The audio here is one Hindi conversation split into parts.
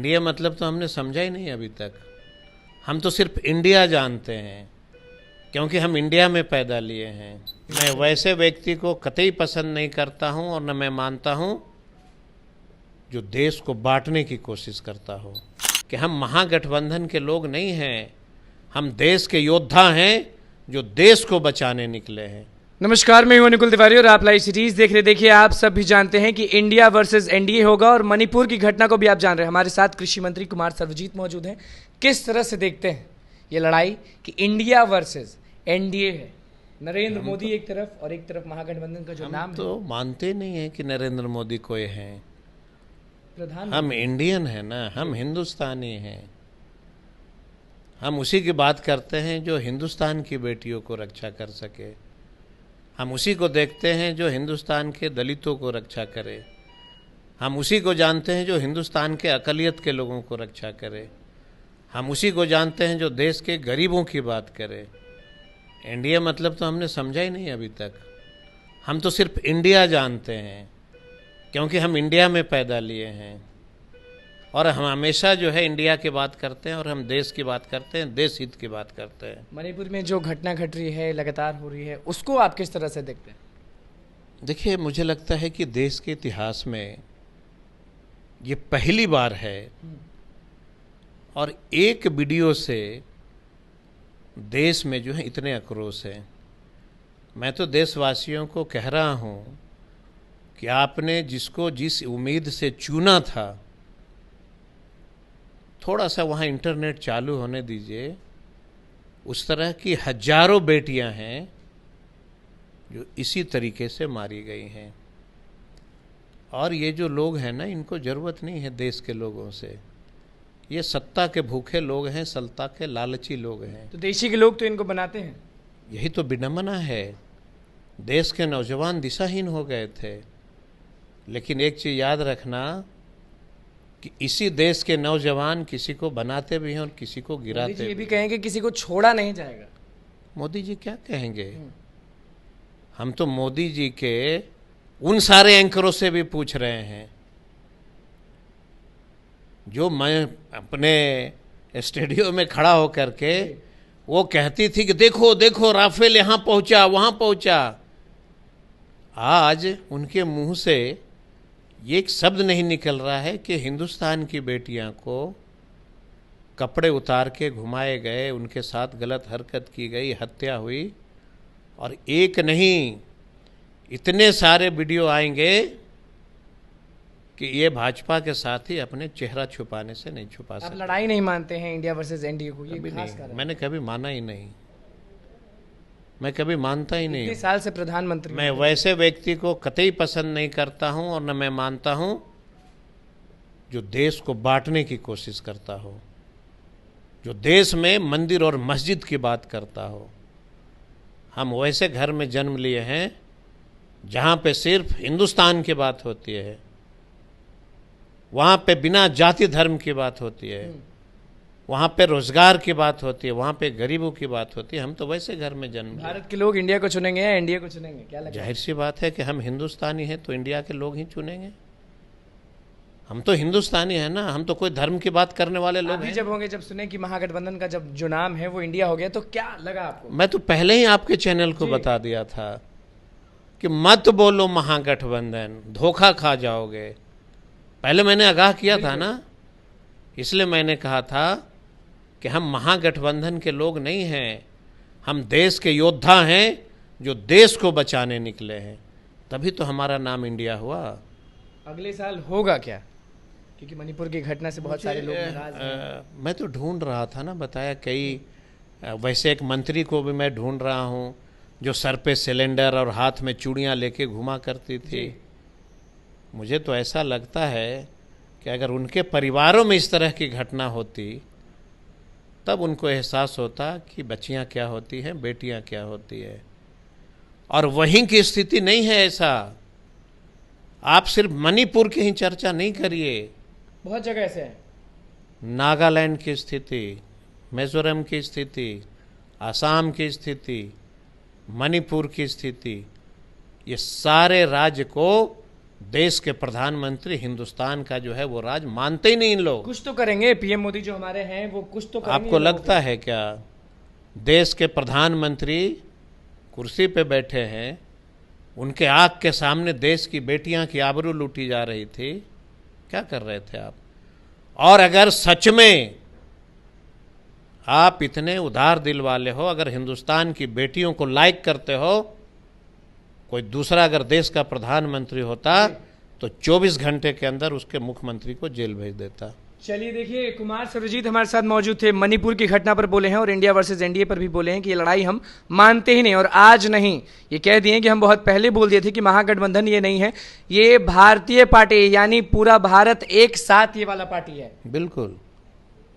इंडिया मतलब तो हमने समझा ही नहीं अभी तक। हम तो सिर्फ इंडिया जानते हैं क्योंकि हम इंडिया में पैदा लिए हैं। मैं वैसे व्यक्ति को कतई पसंद नहीं करता हूं और न मैं मानता हूं जो देश को बांटने की कोशिश करता हो। कि हम महागठबंधन के लोग नहीं हैं, हम देश के योद्धा हैं जो देश को बचाने निकले हैं। नमस्कार, मैं हूं अनुकुल तिवारी और आप लाइव सीरीज देख रहे। देखिए, आप सब भी जानते हैं कि इंडिया वर्सेस एनडीए होगा और मणिपुर की घटना को भी आप जान रहे हैं। हमारे साथ कृषि मंत्री कुमार सर्वजीत मौजूद हैं। किस तरह से देखते हैं ये लड़ाई कि इंडिया वर्सेस एनडीए है, नरेंद्र मोदी एक तरफ और एक तरफ महागठबंधन का जो नाम है। तो मानते नहीं है कि नरेंद्र मोदी कोई हैं। प्रधानमंत्री हम इंडियन हैं ना, हम हिंदुस्तानी हैं। हम उसी की बात करते हैं जो हिंदुस्तान की बेटियों को रक्षा कर सके। हम उसी को देखते हैं जो हिंदुस्तान के दलितों को रक्षा करे। हम उसी को जानते हैं जो हिंदुस्तान के अक़लियत के लोगों को रक्षा करे। हम उसी को जानते हैं जो देश के गरीबों की बात करे। इंडिया मतलब तो हमने समझा ही नहीं अभी तक। हम तो सिर्फ इंडिया जानते हैं क्योंकि हम इंडिया में पैदा लिए हैं और हम हमेशा जो है इंडिया की बात करते हैं और हम देश की बात करते हैं, देश हित की बात करते हैं। मणिपुर में जो घटना घट रही है, लगातार हो रही है, उसको आप किस तरह से देखते हैं? देखिए, मुझे लगता है कि देश के इतिहास में ये पहली बार है और एक वीडियो से देश में जो है इतने आक्रोश हैं। मैं तो देशवासियों को कह रहा हूँ कि आपने जिसको जिस उम्मीद से चुना था, थोड़ा सा वहाँ इंटरनेट चालू होने दीजिए। उस तरह की हजारों बेटियां हैं जो इसी तरीके से मारी गई हैं। और ये जो लोग हैं ना, इनको ज़रूरत नहीं है देश के लोगों से। ये सत्ता के भूखे लोग हैं, सत्ता के लालची लोग हैं। तो देशी के लोग तो इनको बनाते हैं। यही तो विडंबना है। देश के नौजवान दिशाहीन हो गए थे। लेकिन एक चीज़ याद रखना कि इसी देश के नौजवान किसी को बनाते भी हैं और किसी को गिराते भी। मोदी जी ये भी कहेंगे किसी को छोड़ा नहीं जाएगा। मोदी जी क्या कहेंगे? हम तो मोदी जी के उन सारे एंकरों से भी पूछ रहे हैं जो मैं अपने स्टूडियो में खड़ा होकर के वो कहती थी कि देखो देखो राफेल यहाँ पहुँचा, वहाँ पहुँचा। आज उनके मुंह से ये एक शब्द नहीं निकल रहा है कि हिंदुस्तान की बेटियां को कपड़े उतार के घुमाए गए, उनके साथ गलत हरकत की गई, हत्या हुई। और एक नहीं, इतने सारे वीडियो आएंगे कि ये भाजपा के साथ ही अपने चेहरा छुपाने से नहीं छुपा सकते। आप लड़ाई नहीं मानते हैं इंडिया वर्सेस एनडीए को? ये खास कारण मैंने कभी माना ही नहीं, मैं कभी मानता ही नहीं। इतने साल से प्रधानमंत्री मैं वैसे व्यक्ति को कतई पसंद नहीं करता हूं और न मैं मानता हूं जो देश को बांटने की कोशिश करता हो, जो देश में मंदिर और मस्जिद की बात करता हो। हम वैसे घर में जन्म लिए हैं जहां पे सिर्फ हिंदुस्तान की बात होती है, वहां पे बिना जाति धर्म की बात होती है, वहाँ पे रोजगार की बात होती है, वहाँ पे गरीबों की बात होती है। हम तो वैसे घर में जन्म। भारत के लोग इंडिया को चुनेंगे या एनडीए को चुनेंगे, क्या लगता है? जाहिर सी बात है कि हम हिंदुस्तानी हैं तो इंडिया के लोग ही चुनेंगे। हम तो हिंदुस्तानी हैं ना, हम तो कोई धर्म की बात करने वाले लोग अभी हैं। जब होंगे, जब सुने कि महागठबंधन का जब जो नाम है वो इंडिया हो गया, तो क्या लगा आपको? मैं तो पहले ही आपके चैनल को बता दिया था कि मत बोलो महागठबंधन, धोखा खा जाओगे। पहले मैंने आगाह किया था ना, इसलिए मैंने कहा था कि हम महागठबंधन के लोग नहीं हैं, हम देश के योद्धा हैं जो देश को बचाने निकले हैं। तभी तो हमारा नाम इंडिया हुआ। अगले साल होगा क्या? क्योंकि मणिपुर की घटना से बहुत सारे लोग नाराज हैं। मैं तो ढूंढ रहा था ना, बताया कई वैसे एक मंत्री को भी मैं ढूंढ रहा हूँ जो सर पे सिलेंडर और हाथ में चूड़ियाँ लेके घुमा करती थी। मुझे तो ऐसा लगता है कि अगर उनके परिवारों में इस तरह की घटना होती तब उनको एहसास होता कि बच्चियां क्या होती हैं, बेटियां क्या होती है। और वहीं की स्थिति नहीं है ऐसा। आप सिर्फ मणिपुर की ही चर्चा नहीं करिए, बहुत जगह ऐसे है। नागालैंड की स्थिति, मिजोरम की स्थिति, असम की स्थिति, मणिपुर की स्थिति, ये सारे राज्य को देश के प्रधानमंत्री हिंदुस्तान का जो है वो राज मानते ही नहीं इन लोग। कुछ तो करेंगे, पीएम मोदी जो हमारे हैं वो कुछ तो करेंगे। आपको लगता है क्या देश के प्रधानमंत्री कुर्सी पे बैठे हैं, उनके आँख के सामने देश की बेटियां की आबरू लूटी जा रही थी, क्या कर रहे थे आप? और अगर सच में आप इतने उदार दिल वाले हो, अगर हिंदुस्तान की बेटियों को लाइक करते हो, कोई दूसरा अगर देश का प्रधानमंत्री होता तो 24 घंटे के अंदर उसके मुख्यमंत्री को जेल भेज देता। चलिए देखिए, कुमार सर्वजीत हमारे साथ मौजूद थे, मणिपुर की घटना पर बोले हैं और इंडिया वर्सेस एनडीए पर भी बोले हैं कि ये लड़ाई हम मानते ही नहीं और आज नहीं। ये कह दिए कि हम बहुत पहले बोल दिए थे कि महागठबंधन ये नहीं है, ये भारतीय पार्टी यानी पूरा भारत एक साथ ये वाला पार्टी है। बिल्कुल,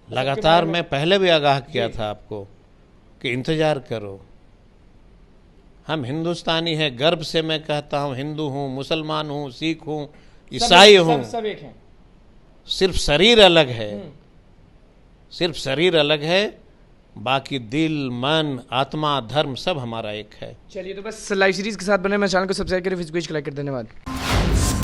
लगातार मैं पहले भी आगाह किया था आपको कि इंतजार करो, हम हिंदुस्तानी हैं, गर्व से मैं कहता हूँ, हिंदू हूँ, मुसलमान हूँ, सिख हूँ, ईसाई हूँ, सब एक हैं। सिर्फ शरीर अलग है, सिर्फ शरीर अलग है, बाकी दिल, मन, आत्मा, धर्म सब हमारा एक है। चलिए तो बस लाइव सीरीज के साथ बने, मैं चैनल को सब्सक्राइब करें, फेसबुक पेज को लाइक कर, धन्यवाद।